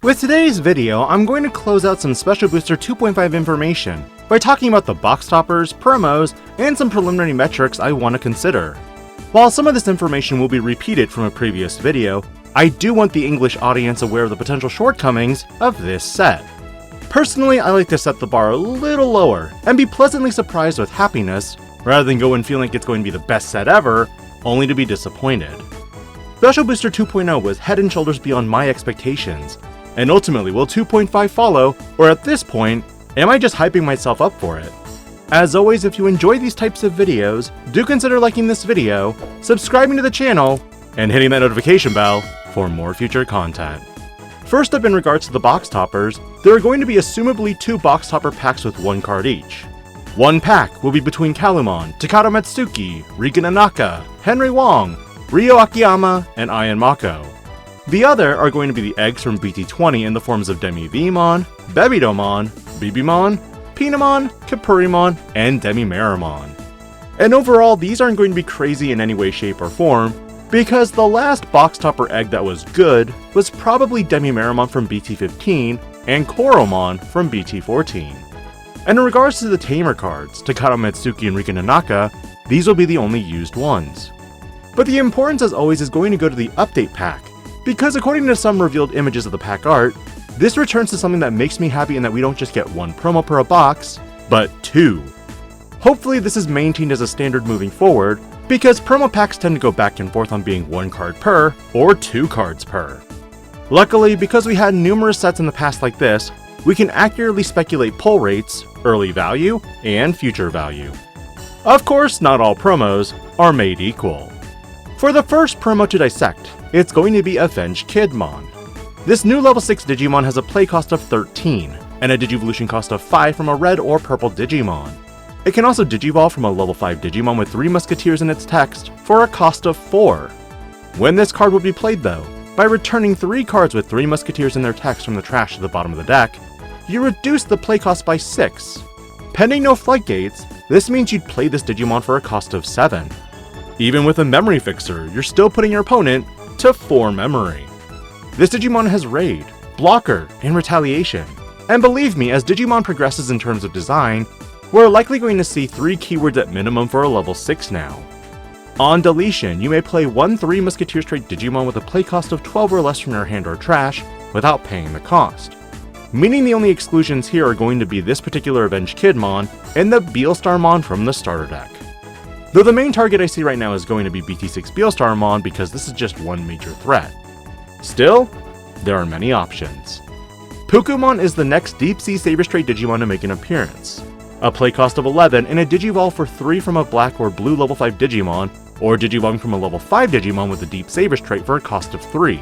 With today's video, I'm going to close out some Special Booster 2.5 information by talking about the box toppers, promos, and some preliminary metrics I want to consider. While some of this information will be repeated from a previous video, I do want the English audience aware of the potential shortcomings of this set. Personally, I like to set the bar a little lower and be pleasantly surprised with happiness, rather than go in feeling like it's going to be the best set ever, only to be disappointed. Special Booster 2.0 was head and shoulders beyond my expectations, and ultimately will 2.5 follow, or at this point, am I just hyping myself up for it? As always, if you enjoy these types of videos, do consider liking this video, subscribing to the channel, and hitting that notification bell for more future content. First up, in regards to the box toppers, there are going to be assumably 2 box topper packs with 1 card each. One pack will be between Kalumon, Takara Matsuki, Rika Nanaka, Henry Wong, Ryo Akiyama, and Ian Mako. The other are going to be the eggs from BT20 in the forms of Demi-Vmon, Bebidomon, Bibimon, Pinamon, Kapurimon, and Demi-Maramon. And overall, these aren't going to be crazy in any way, shape, or form, because the last box topper egg that was good was probably Demi-Maramon from BT15 and Koromon from BT14. And in regards to the tamer cards, Takara Matsuki and Rika Nanaka, these will be the only used ones. But the importance, as always, is going to go to the update pack, because according to some revealed images of the pack art, this returns to something that makes me happy in that we don't just get 1 promo per a box, but 2. Hopefully this is maintained as a standard moving forward, because promo packs tend to go back and forth on being 1 card per, or 2 cards per. Luckily, because we had numerous sets in the past like this, we can accurately speculate pull rates, early value, and future value. Of course, not all promos are made equal. For the first promo to dissect, it's going to be avengekidmon. This new level 6 Digimon has a play cost of 13, and a Digivolution cost of 5 from a red or purple Digimon. It can also Digivolve from a level 5 Digimon with 3 Musketeers in its text for a cost of 4. When this card will be played though, by returning 3 cards with 3 Musketeers in their text from the trash to the bottom of the deck, you reduce the play cost by 6. Pending no floodgates, this means you'd play this Digimon for a cost of 7. Even with a memory fixer, you're still putting your opponent to 4 memory. This Digimon has Raid, Blocker, and Retaliation, and believe me, as Digimon progresses in terms of design, we're likely going to see 3 keywords at minimum for a level 6 now. On deletion, you may play 1 3 Musketeers trait Digimon with a play cost of 12 or less from your hand or trash without paying the cost. Meaning the only exclusions here are going to be this particular avengekidmon and the Beelstarmon from the starter deck. Though the main target I see right now is going to be BT6 Beelstarmon because this is just one major threat. Still, there are many options. Pukumon is the next Deep Sea Saber trait Digimon to make an appearance. A play cost of 11 and a Digivolve for 3 from a black or blue level 5 Digimon, or Digivolve from a level 5 Digimon with a Deep Sabers trait for a cost of 3.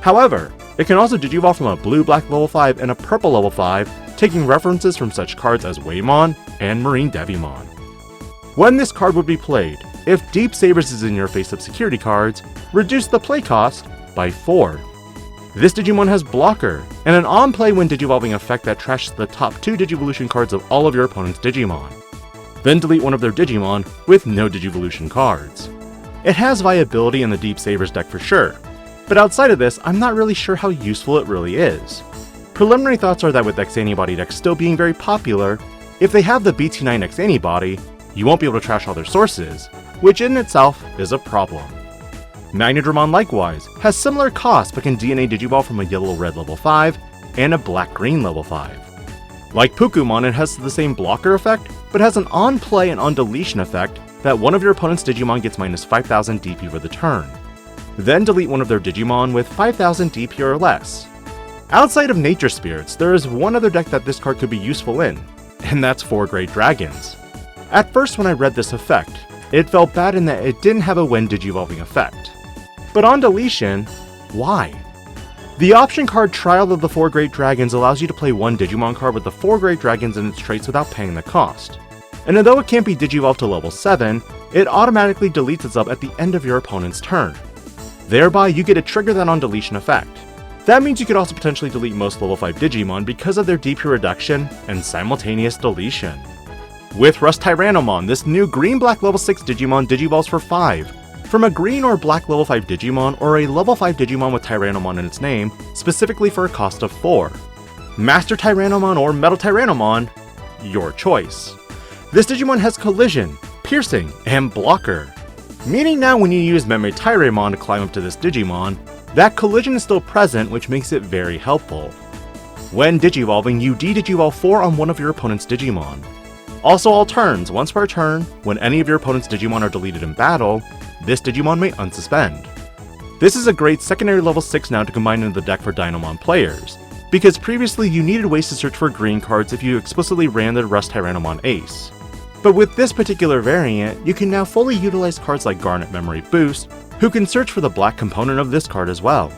However, it can also Digivolve from a blue-black level 5 and a purple level 5, taking references from such cards as Waymon and Marine Devimon. When this card would be played, if Deep Sabers is in your face-up security cards, reduce the play cost by 4. This Digimon has Blocker, and an on-play when Digivolving effect that trashes the top 2 Digivolution cards of all of your opponent's Digimon. Then delete one of their Digimon with no Digivolution cards. It has viability in the Deep Sabers deck for sure, but outside of this, I'm not really sure how useful it really is. Preliminary thoughts are that with X Antibody decks still being very popular, if they have the BT9 X Antibody, you won't be able to trash all their sources, which in itself is a problem. Magnadramon likewise has similar costs but can DNA Digivolve from a yellow-red level 5 and a black-green level 5. Like Pukumon, it has the same blocker effect, but has an on-play and on-deletion effect that one of your opponent's Digimon gets minus 5000 DP for the turn. Then delete one of their Digimon with 5000 DP or less. Outside of Nature Spirits, there is one other deck that this card could be useful in, and that's 4 Great Dragons. At first when I read this effect, it felt bad in that it didn't have a when Digivolving effect. But on deletion, why? The option card Trial of the 4 Great Dragons allows you to play 1 Digimon card with the 4 Great Dragons in its traits without paying the cost. And although it can't be Digivolved to level 7, it automatically deletes itself at the end of your opponent's turn. Thereby, you get to trigger that on deletion effect. That means you could also potentially delete most level 5 Digimon because of their DP reduction and simultaneous deletion. With rusttyrannomon, this new green-black level 6 Digimon Digivolves for 5, from a green or black level 5 Digimon or a level 5 Digimon with Tyrannomon in its name, specifically for a cost of 4. Master Tyrannomon or Metal Tyrannomon, your choice. This Digimon has Collision, Piercing, and Blocker, meaning now when you use Meme Tyrannomon to climb up to this Digimon, that collision is still present, which makes it very helpful. When Digivolving, you de-Digivolve 4 on one of your opponent's Digimon. Also all turns, once per turn, when any of your opponent's Digimon are deleted in battle, this Digimon may unsuspend. This is a great secondary level 6 now to combine into the deck for Dinomon players, because previously you needed ways to search for green cards if you explicitly ran the rusttyrannomon ace. But with this particular variant, you can now fully utilize cards like Garnet Memory Boost, who can search for the black component of this card as well.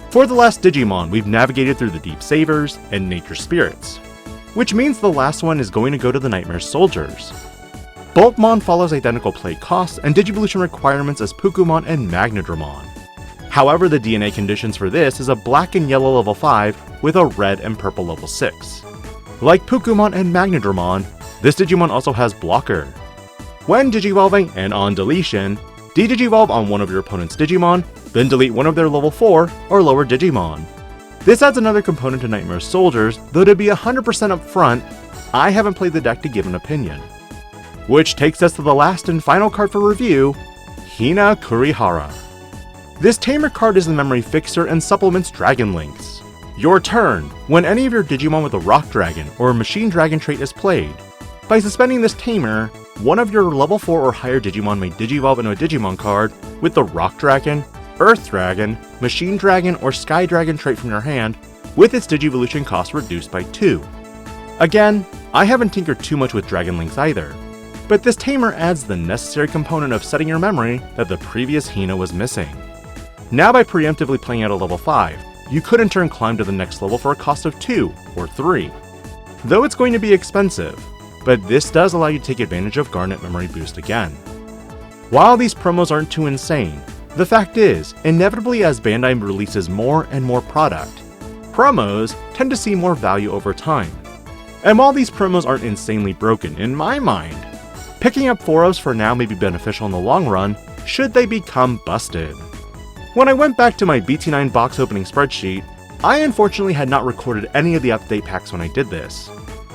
For the last Digimon, we've navigated through the Deep Savers and Nature Spirits, which means the last one is going to go to the Nightmare Soldiers. Boltmon follows identical play costs and Digivolution requirements as Pukumon and Magnadramon. However, the DNA conditions for this is a black and yellow level 5 with a red and purple level 6. Like Pukumon and Magnadramon, this Digimon also has Blocker. When Digivolving and on deletion, de-Digivolve on one of your opponent's Digimon, then delete one of their level 4 or lower Digimon. This adds another component to Nightmare Soldiers, though to be 100% upfront, I haven't played the deck to give an opinion. Which takes us to the last and final card for review, Hina Kurihara. This Tamer card is the memory fixer and supplements Dragon Links. Your turn, when any of your Digimon with a Rock Dragon or Machine Dragon trait is played. By suspending this Tamer, one of your level 4 or higher Digimon may Digivolve into a Digimon card with the Rock Dragon, Earth Dragon, Machine Dragon, or Sky Dragon trait from your hand, with its Digivolution cost reduced by 2. Again, I haven't tinkered too much with Dragon Links either, but this Tamer adds the necessary component of setting your memory that the previous Hina was missing. Now by preemptively playing at a level 5, you could in turn climb to the next level for a cost of 2 or 3. Though it's going to be expensive, but this does allow you to take advantage of Garnet Memory Boost again. While these promos aren't too insane, the fact is, inevitably as Bandai releases more and more product, promos tend to see more value over time. And while these promos aren't insanely broken in my mind, picking up 4-ofs for now may be beneficial in the long run, should they become busted. When I went back to my BT9 box opening spreadsheet, I unfortunately had not recorded any of the update packs when I did this,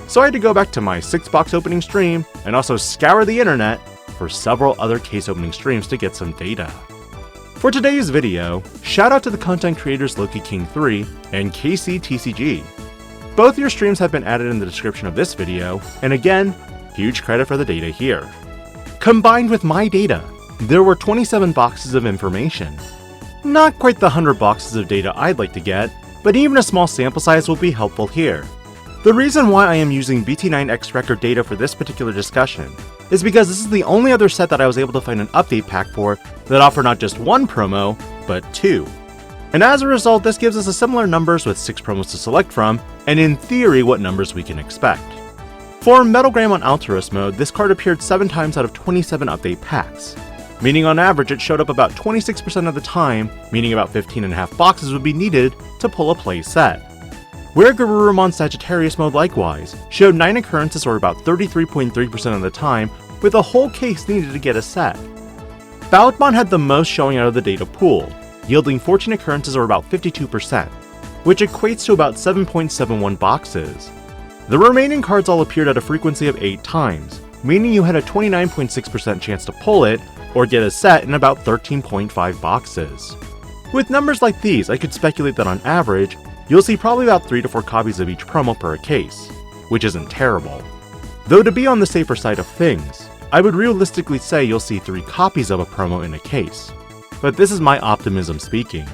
so I had to go back to my 6 box opening stream and also scour the internet for several other case opening streams to get some data. For today's video, shout out to the content creators Loki King 3 and KC TCG. Both your streams have been added in the description of this video, and again, huge credit for the data here. Combined with my data, there were 27 boxes of information. Not quite the 100 boxes of data I'd like to get, but even a small sample size will be helpful here. The reason why I am using BT9X record data for this particular discussion is because this is the only other set that I was able to find an update pack for that offer not just one promo, but 2. And as a result, this gives us a similar numbers with 6 promos to select from, and in theory what numbers we can expect. For Metalgram on Alterous mode, this card appeared 7 times out of 27 update packs, meaning on average it showed up about 26% of the time, meaning about 15.5 boxes would be needed to pull a play set. Where Garurumon Sagittarius mode likewise showed 9 occurrences or about 33.3% of the time, with a whole case needed to get a set. Boltmon had the most showing out of the data pool, yielding 14 occurrences or about 52%, which equates to about 7.71 boxes. The remaining cards all appeared at a frequency of 8 times, meaning you had a 29.6% chance to pull it or get a set in about 13.5 boxes. With numbers like these, I could speculate that on average, you'll see probably about 3 to 4 copies of each promo per case, which isn't terrible. Though to be on the safer side of things, I would realistically say you'll see 3 copies of a promo in a case, but this is my optimism speaking.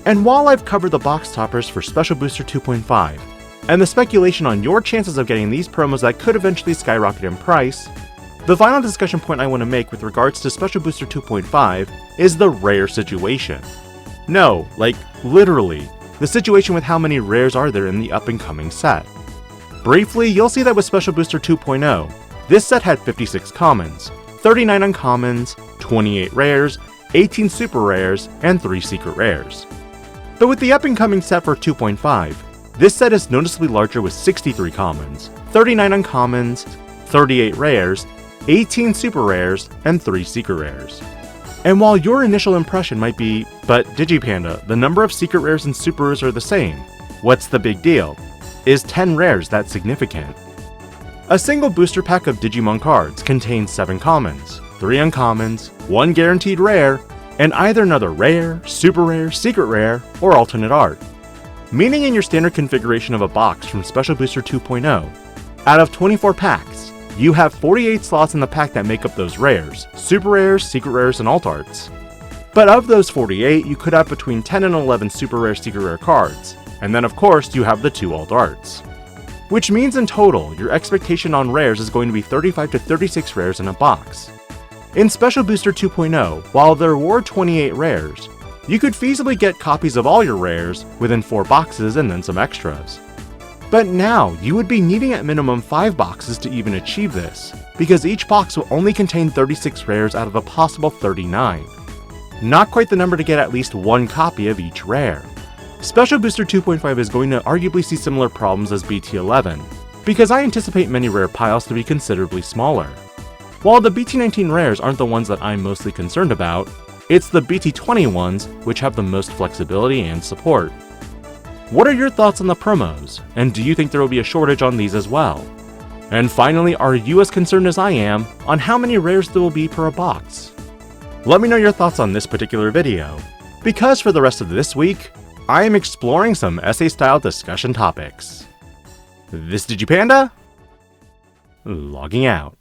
And while I've covered the box toppers for Special Booster 2.5, and the speculation on your chances of getting these promos that could eventually skyrocket in price, the final discussion point I want to make with regards to Special Booster 2.5 is the rare situation. No, like literally, the situation with how many rares are there in the up and coming set. Briefly, you'll see that with Special Booster 2.0, this set had 56 commons, 39 uncommons, 28 rares, 18 super rares, and 3 secret rares. But with the up and coming set for 2.5, this set is noticeably larger with 63 commons, 39 uncommons, 38 rares, 18 super rares, and 3 secret rares. And while your initial impression might be, but DIGI-PANDA, the number of secret rares and super rares are the same. What's the big deal? Is 10 rares that significant? A single booster pack of Digimon cards contains 7 commons, 3 uncommons, 1 guaranteed rare, and either another rare, super rare, secret rare, or alternate art. Meaning in your standard configuration of a box from Special Booster 2.0, out of 24 packs, you have 48 slots in the pack that make up those rares, super rares, secret rares, and alt arts. But of those 48, you could have between 10 and 11 super rare, secret rare cards, and then of course you have the 2 alt arts. Which means in total, your expectation on rares is going to be 35 to 36 rares in a box. In Special Booster 2.0, while there were 28 rares, you could feasibly get copies of all your rares within 4 boxes and then some extras. But now, you would be needing at minimum 5 boxes to even achieve this, because each box will only contain 36 rares out of a possible 39. Not quite the number to get at least 1 copy of each rare. Special Booster 2.5 is going to arguably see similar problems as BT11, because I anticipate many rare piles to be considerably smaller. While the BT19 rares aren't the ones that I'm mostly concerned about, it's the BT20 ones which have the most flexibility and support. What are your thoughts on the promos, and do you think there will be a shortage on these as well? And finally, are you as concerned as I am on how many rares there will be per a box? Let me know your thoughts on this particular video, because for the rest of this week, I am exploring some essay-style discussion topics. This DIGI-PANDA, logging out.